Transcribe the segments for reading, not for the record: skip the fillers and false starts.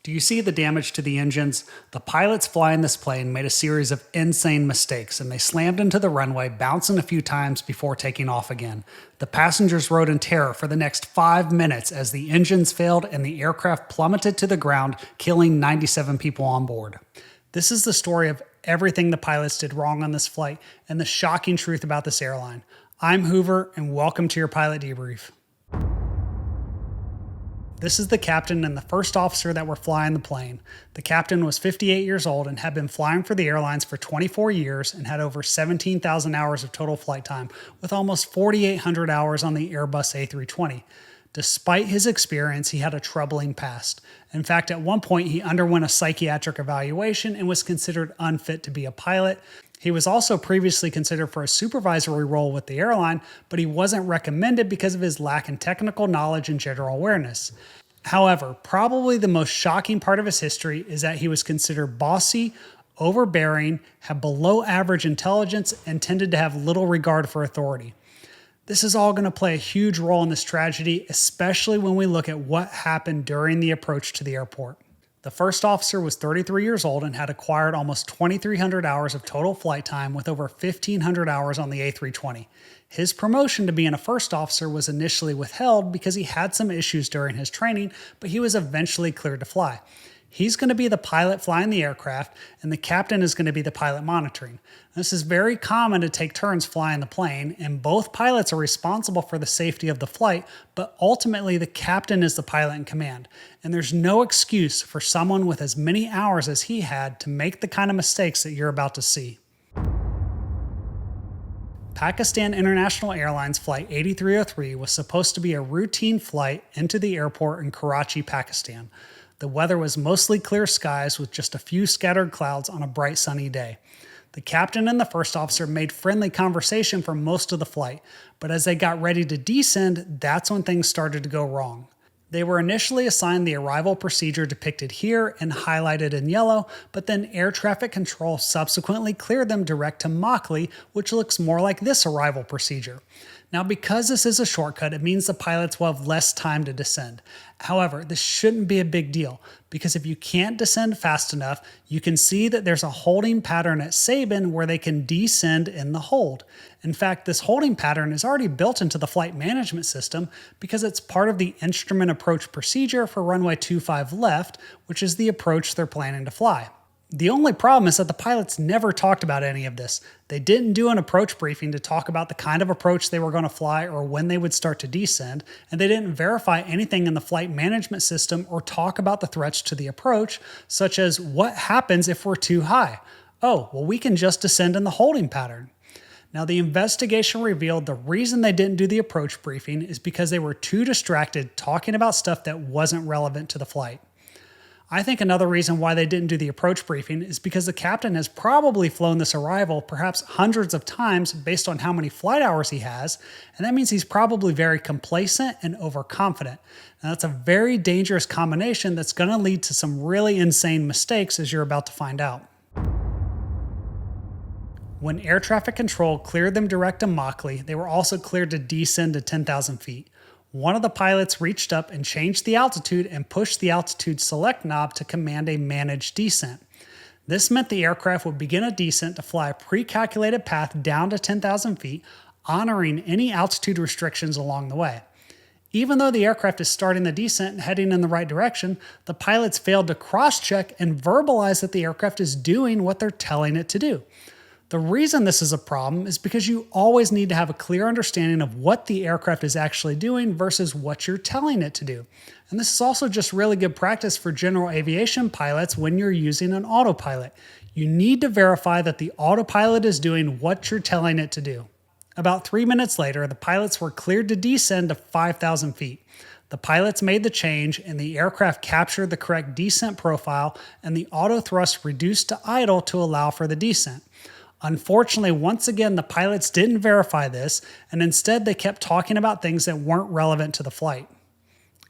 Do you see the damage to the engines? The pilots flying this plane made a series of insane mistakes and they slammed into the runway, bouncing a few times before taking off again. The passengers rode in terror for the next 5 minutes as the engines failed and the aircraft plummeted to the ground, killing 97 people on board. This is the story of everything the pilots did wrong on this flight and the shocking truth about this airline. I'm Hoover and welcome to your pilot debrief. This is the captain and the first officer that were flying the plane. The captain was 58 years old and had been flying for the airlines for 24 years and had over 17,000 hours of total flight time, with almost 4,800 hours on the Airbus A320. Despite his experience, he had a troubling past. In fact, at one point, he underwent a psychiatric evaluation and was considered unfit to be a pilot. He was also previously considered for a supervisory role with the airline, but he wasn't recommended because of his lack in technical knowledge and general awareness. However, probably the most shocking part of his history is that he was considered bossy, overbearing, had below average intelligence, and tended to have little regard for authority. This is all going to play a huge role in this tragedy, especially when we look at what happened during the approach to the airport. The first officer was 33 years old and had acquired almost 2,300 hours of total flight time with over 1,500 hours on the A320. His promotion to being a first officer was initially withheld because he had some issues during his training, but he was eventually cleared to fly. He's going to be the pilot flying the aircraft, and the captain is going to be the pilot monitoring. This is very common to take turns flying the plane, and both pilots are responsible for the safety of the flight, but ultimately the captain is the pilot in command. And there's no excuse for someone with as many hours as he had to make the kind of mistakes that you're about to see. Pakistan International Airlines Flight 8303 was supposed to be a routine flight into the airport in Karachi, Pakistan. The weather was mostly clear skies with just a few scattered clouds on a bright sunny day. The captain and the first officer made friendly conversation for most of the flight, but as they got ready to descend, that's when things started to go wrong. They were initially assigned the arrival procedure depicted here and highlighted in yellow, but then air traffic control subsequently cleared them direct to Mockley, which looks more like this arrival procedure. Now, because this is a shortcut, it means the pilots will have less time to descend. However, this shouldn't be a big deal, because if you can't descend fast enough, you can see that there's a holding pattern at Sabin where they can descend in the hold. In fact, this holding pattern is already built into the flight management system because it's part of the instrument approach procedure for runway 25 left, which is the approach they're planning to fly. The only problem is that the pilots never talked about any of this. They didn't do an approach briefing to talk about the kind of approach they were going to fly or when they would start to descend, and they didn't verify anything in the flight management system or talk about the threats to the approach, such as what happens if we're too high. Oh, well, we can just descend in the holding pattern. Now, the investigation revealed the reason they didn't do the approach briefing is because they were too distracted talking about stuff that wasn't relevant to the flight. I think another reason why they didn't do the approach briefing is because the captain has probably flown this arrival perhaps hundreds of times based on how many flight hours he has, and that means he's probably very complacent and overconfident. Now, that's a very dangerous combination that's going to lead to some really insane mistakes, as you're about to find out. When air traffic control cleared them direct to Mockley, they were also cleared to descend to 10,000 feet. One of the pilots reached up and changed the altitude and pushed the altitude select knob to command a managed descent. This meant the aircraft would begin a descent to fly a pre-calculated path down to 10,000 feet, honoring any altitude restrictions along the way. Even though the aircraft is starting the descent and heading in the right direction, the pilots failed to cross-check and verbalize that the aircraft is doing what they're telling it to do. The reason this is a problem is because you always need to have a clear understanding of what the aircraft is actually doing versus what you're telling it to do. And this is also just really good practice for general aviation pilots when you're using an autopilot. You need to verify that the autopilot is doing what you're telling it to do. About 3 minutes later, the pilots were cleared to descend to 5,000 feet. The pilots made the change and the aircraft captured the correct descent profile and the auto thrust reduced to idle to allow for the descent. Unfortunately, once again, the pilots didn't verify this, and instead they kept talking about things that weren't relevant to the flight.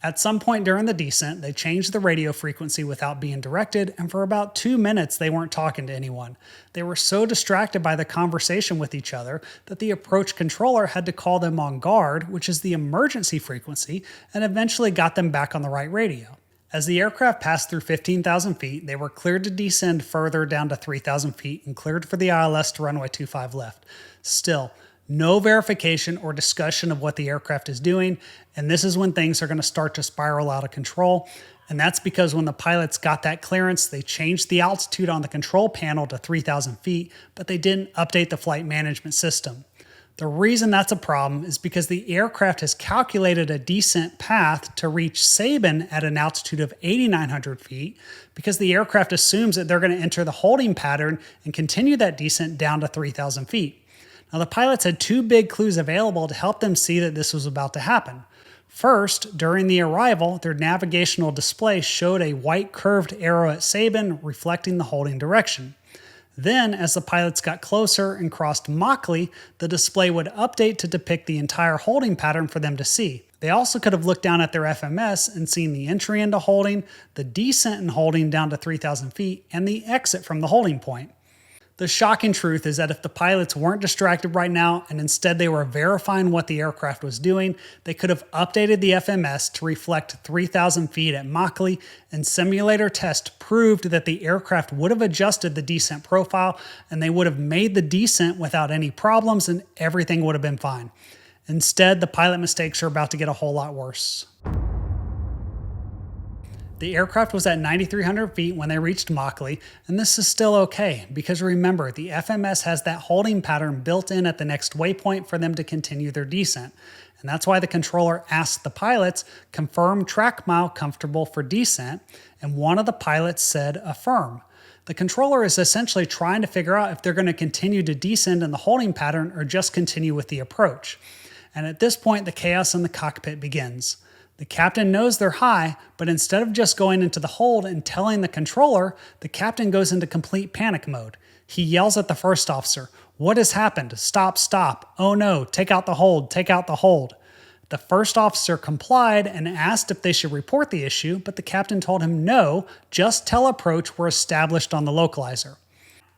At some point during the descent, they changed the radio frequency without being directed, and for about 2 minutes they weren't talking to anyone. They were so distracted by the conversation with each other that the approach controller had to call them on guard, which is the emergency frequency, and eventually got them back on the right radio. As the aircraft passed through 15,000 feet, they were cleared to descend further down to 3,000 feet and cleared for the ILS to runway 25 left. Still, no verification or discussion of what the aircraft is doing, and this is when things are going to start to spiral out of control. And that's because when the pilots got that clearance, they changed the altitude on the control panel to 3,000 feet, but they didn't update the flight management system. The reason that's a problem is because the aircraft has calculated a descent path to reach Sabin at an altitude of 8,900 feet because the aircraft assumes that they're going to enter the holding pattern and continue that descent down to 3,000 feet. Now, the pilots had two big clues available to help them see that this was about to happen. First, during the arrival, their navigational display showed a white curved arrow at Sabin reflecting the holding direction. Then, as the pilots got closer and crossed Mockley, the display would update to depict the entire holding pattern for them to see. They also could have looked down at their FMS and seen the entry into holding, the descent in holding down to 3,000 feet, and the exit from the holding point. The shocking truth is that if the pilots weren't distracted right now and instead they were verifying what the aircraft was doing, they could have updated the FMS to reflect 3,000 feet at Mockley, and simulator test proved that the aircraft would have adjusted the descent profile and they would have made the descent without any problems and everything would have been fine. Instead, the pilot mistakes are about to get a whole lot worse. The aircraft was at 9,300 feet when they reached Mockley, and this is still okay because remember, the FMS has that holding pattern built in at the next waypoint for them to continue their descent. And that's why the controller asked the pilots, confirm track mile comfortable for descent, and one of the pilots said affirm. The controller is essentially trying to figure out if they're going to continue to descend in the holding pattern or just continue with the approach. And at this point, the chaos in the cockpit begins. The captain knows they're high, but instead of just going into the hold and telling the controller, the captain goes into complete panic mode. He yells at the first officer, "What has happened? Stop, stop. Oh no, take out the hold, take out the hold." The first officer complied and asked if they should report the issue, but the captain told him no, just tell approach were established on the localizer.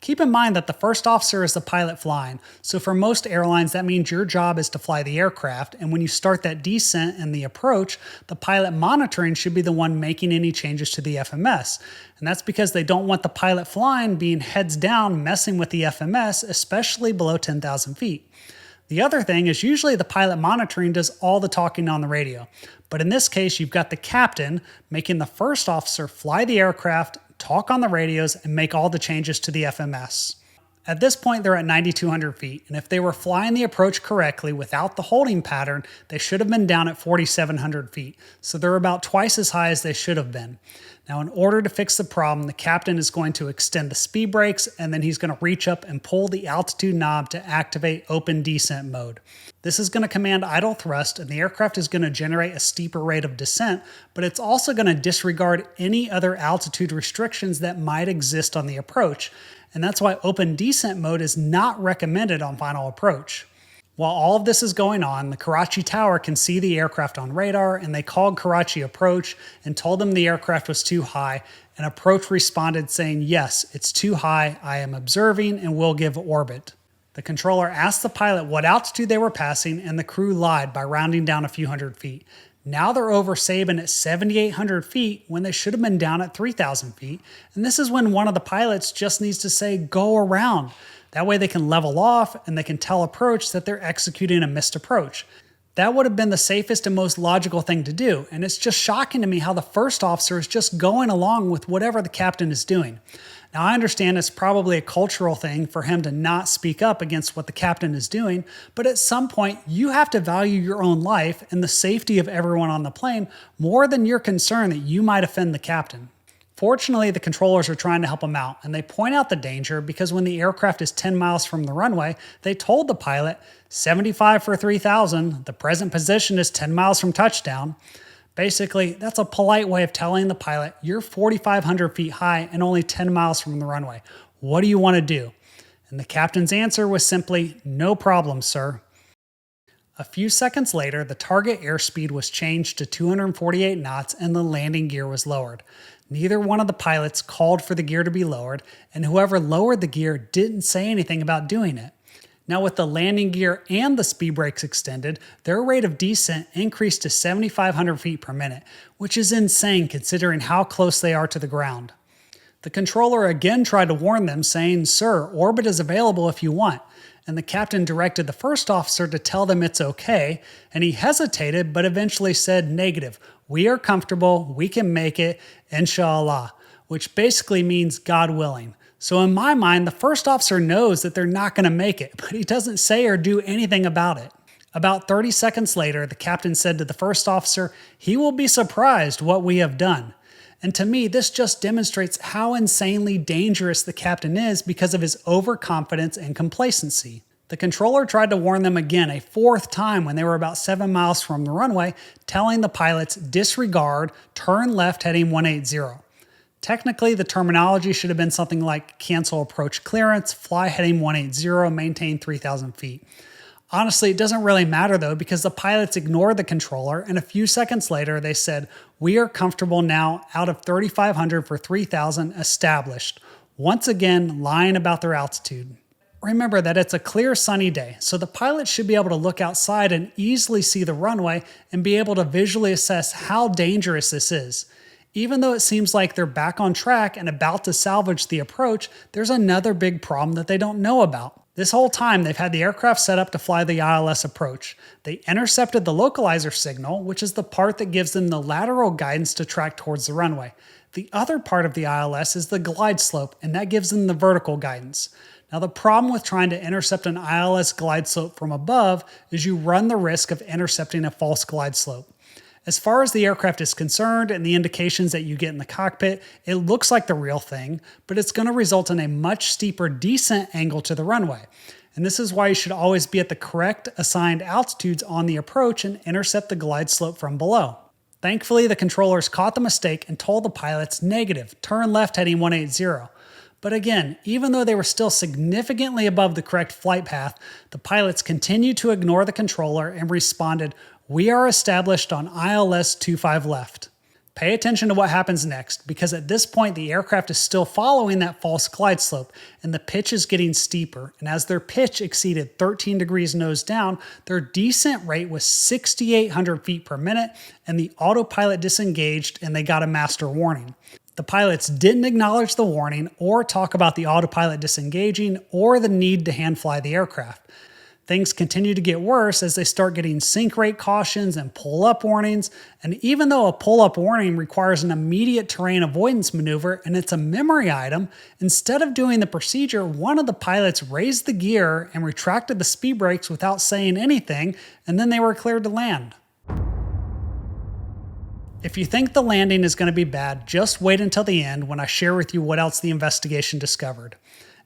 Keep in mind that the first officer is the pilot flying, so for most airlines that means your job is to fly the aircraft, and when you start that descent and the approach, the pilot monitoring should be the one making any changes to the FMS. And that's because they don't want the pilot flying being heads down messing with the FMS, especially below 10,000 feet. The other thing is usually the pilot monitoring does all the talking on the radio. But in this case, you've got the captain making the first officer fly the aircraft, talk on the radios, and make all the changes to the FMS. At this point, they're at 9,200 feet, and if they were flying the approach correctly without the holding pattern, they should have been down at 4,700 feet, so they're about twice as high as they should have been. Now, in order to fix the problem, the captain is going to extend the speed brakes, and then he's going to reach up and pull the altitude knob to activate open descent mode. This is going to command idle thrust, and the aircraft is going to generate a steeper rate of descent, but it's also going to disregard any other altitude restrictions that might exist on the approach. And that's why open descent mode is not recommended on final approach. While all of this is going on, the Karachi Tower can see the aircraft on radar, and they called Karachi approach and told them the aircraft was too high, and approach responded saying, "Yes, it's too high, I am observing and will give orbit." The controller asked the pilot what altitude they were passing, and the crew lied by rounding down a few hundred feet. Now they're over Sabin at 7,800 feet when they should have been down at 3,000 feet, and this is when one of the pilots just needs to say, "Go around." That way they can level off and they can tell approach that they're executing a missed approach. That would have been the safest and most logical thing to do, and it's just shocking to me how the first officer is just going along with whatever the captain is doing. Now, I understand it's probably a cultural thing for him to not speak up against what the captain is doing, but at some point, you have to value your own life and the safety of everyone on the plane more than your concern that you might offend the captain. Fortunately, the controllers are trying to help him out, and they point out the danger because when the aircraft is 10 miles from the runway, they told the pilot, 75 for 3,000, the present position is 10 miles from touchdown. Basically, that's a polite way of telling the pilot, you're 4,500 feet high and only 10 miles from the runway. What do you want to do? And the captain's answer was simply, "No problem, sir." A few seconds later, the target airspeed was changed to 248 knots and the landing gear was lowered. Neither one of the pilots called for the gear to be lowered, and whoever lowered the gear didn't say anything about doing it. Now, with the landing gear and the speed brakes extended, their rate of descent increased to 7,500 feet per minute, which is insane considering how close they are to the ground. The controller again tried to warn them, saying, "Sir, orbit is available if you want." And the captain directed the first officer to tell them it's okay, and he hesitated but eventually said, "Negative. We are comfortable, we can make it, inshallah," which basically means God willing. So in my mind, the first officer knows that they're not going to make it, but he doesn't say or do anything about it. About 30 seconds later, the captain said to the first officer, "He will be surprised what we have done." And to me, this just demonstrates how insanely dangerous the captain is because of his overconfidence and complacency. The controller tried to warn them again a fourth time when they were about 7 miles from the runway, telling the pilots, "Disregard, turn left heading 180. Technically, the terminology should have been something like cancel approach clearance, fly heading 180, maintain 3,000 feet. Honestly, it doesn't really matter though because the pilots ignored the controller and a few seconds later they said, "We are comfortable now out of 3,500 for 3,000 established." Once again, lying about their altitude. Remember that it's a clear sunny day, so the pilots should be able to look outside and easily see the runway and be able to visually assess how dangerous this is. Even though it seems like they're back on track and about to salvage the approach, there's another big problem that they don't know about. This whole time, they've had the aircraft set up to fly the ILS approach. They intercepted the localizer signal, which is the part that gives them the lateral guidance to track towards the runway. The other part of the ILS is the glide slope, and that gives them the vertical guidance. Now, the problem with trying to intercept an ILS glide slope from above is you run the risk of intercepting a false glide slope. As far as the aircraft is concerned and the indications that you get in the cockpit, it looks like the real thing, but it's going to result in a much steeper descent angle to the runway. And this is why you should always be at the correct assigned altitudes on the approach and intercept the glide slope from below. Thankfully, the controllers caught the mistake and told the pilots, "Negative, turn left heading 180. But again, even though they were still significantly above the correct flight path, the pilots continued to ignore the controller and responded, "We are established on ILS 25 left." Pay attention to what happens next, because at this point the aircraft is still following that false glide slope, and the pitch is getting steeper, and as their pitch exceeded 13 degrees nose down, their descent rate was 6,800 feet per minute, and the autopilot disengaged and they got a master warning. The pilots didn't acknowledge the warning or talk about the autopilot disengaging or the need to hand fly the aircraft. Things continue to get worse as they start getting sink rate cautions and pull-up warnings, and even though a pull-up warning requires an immediate terrain avoidance maneuver and it's a memory item, instead of doing the procedure, one of the pilots raised the gear and retracted the speed brakes without saying anything, and then they were cleared to land. If you think the landing is going to be bad, just wait until the end when I share with you what else the investigation discovered.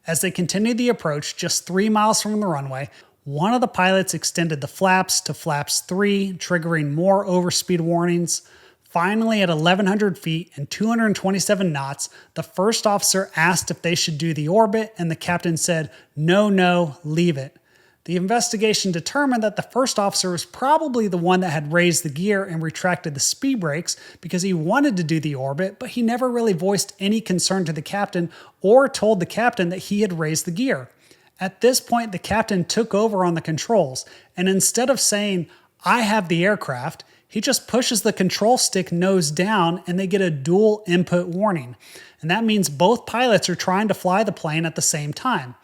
As they continued the approach just 3 miles from the runway, one of the pilots extended the flaps to flaps 3, triggering more overspeed warnings. Finally, at 1,100 feet and 227 knots, the first officer asked if they should do the orbit, and the captain said, "No, leave it." The investigation determined that the first officer was probably the one that had raised the gear and retracted the speed brakes because he wanted to do the orbit, but he never really voiced any concern to the captain or told the captain that he had raised the gear. At this point, the captain took over on the controls, and instead of saying, "I have the aircraft," he just pushes the control stick nose down and they get a dual input warning. And that means both pilots are trying to fly the plane at the same time.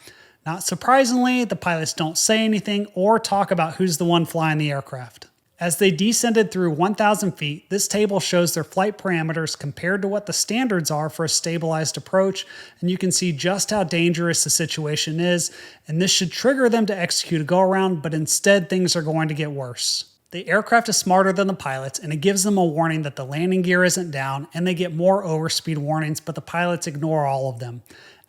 Not surprisingly, the pilots don't say anything or talk about who's the one flying the aircraft. As they descended through 1,000 feet, this table shows their flight parameters compared to what the standards are for a stabilized approach, and you can see just how dangerous the situation is, and this should trigger them to execute a go-around, but instead things are going to get worse. The aircraft is smarter than the pilots, and it gives them a warning that the landing gear isn't down, and they get more overspeed warnings, but the pilots ignore all of them.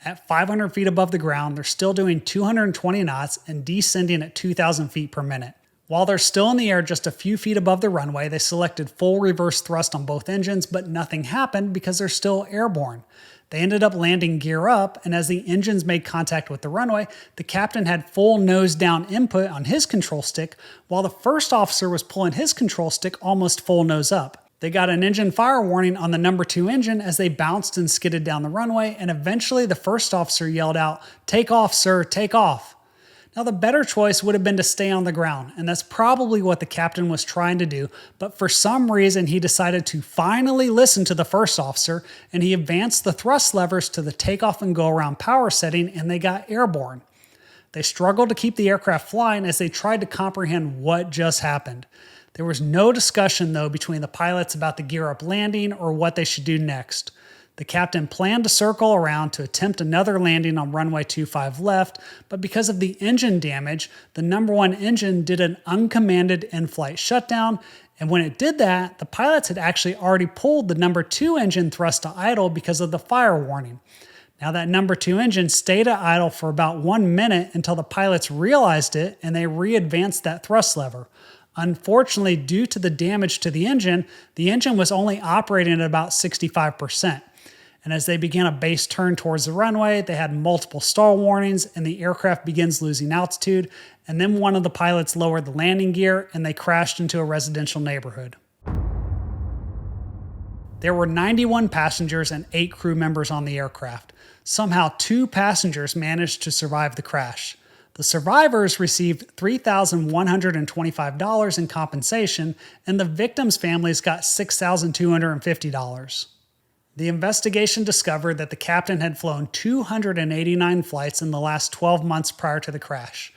At 500 feet above the ground, they're still doing 220 knots and descending at 2,000 feet per minute. While they're still in the air just a few feet above the runway, they selected full reverse thrust on both engines, but nothing happened because they're still airborne. They ended up landing gear up, and as the engines made contact with the runway, the captain had full nose down input on his control stick, while the first officer was pulling his control stick almost full nose up. They got an engine fire warning on the number 2 engine as they bounced and skidded down the runway, and eventually the first officer yelled out, "Take off, sir, take off." Now, the better choice would have been to stay on the ground, and that's probably what the captain was trying to do, but for some reason he decided to finally listen to the first officer, and he advanced the thrust levers to the takeoff and go around power setting, and they got airborne. They struggled to keep the aircraft flying as they tried to comprehend what just happened. There was no discussion, though, between the pilots about the gear up landing or what they should do next. The captain planned to circle around to attempt another landing on runway 25 left, but because of the engine damage, the number 1 engine did an uncommanded in-flight shutdown, and when it did that, the pilots had actually already pulled the number 2 engine thrust to idle because of the fire warning. Now that number 2 engine stayed at idle for about 1 minute until the pilots realized it and they re-advanced that thrust lever. Unfortunately, due to the damage to the engine was only operating at about 65%. And as they began a base turn towards the runway, they had multiple stall warnings and the aircraft begins losing altitude. And then one of the pilots lowered the landing gear and they crashed into a residential neighborhood. There were 91 passengers and 8 crew members on the aircraft. Somehow 2 passengers managed to survive the crash. The survivors received $3,125 in compensation and the victims' families got $6,250. The investigation discovered that the captain had flown 289 flights in the last 12 months prior to the crash.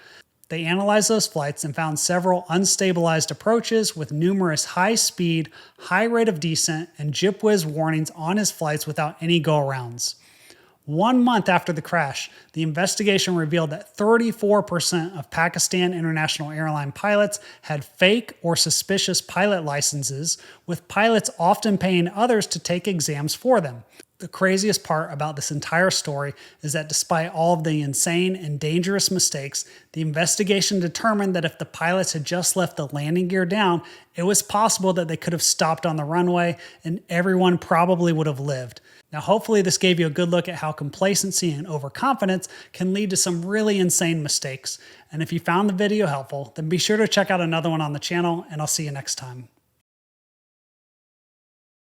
They analyzed those flights and found several unstabilized approaches with numerous high speed, high rate of descent, and jip whiz warnings on his flights without any go-arounds. 1 month after the crash, the investigation revealed that 34% of Pakistan International Airlines pilots had fake or suspicious pilot licenses, with pilots often paying others to take exams for them. The craziest part about this entire story is that despite all of the insane and dangerous mistakes, the investigation determined that if the pilots had just left the landing gear down, it was possible that they could have stopped on the runway and everyone probably would have lived. Now, hopefully this gave you a good look at how complacency and overconfidence can lead to some really insane mistakes. And if you found the video helpful, then be sure to check out another one on the channel, and I'll see you next time.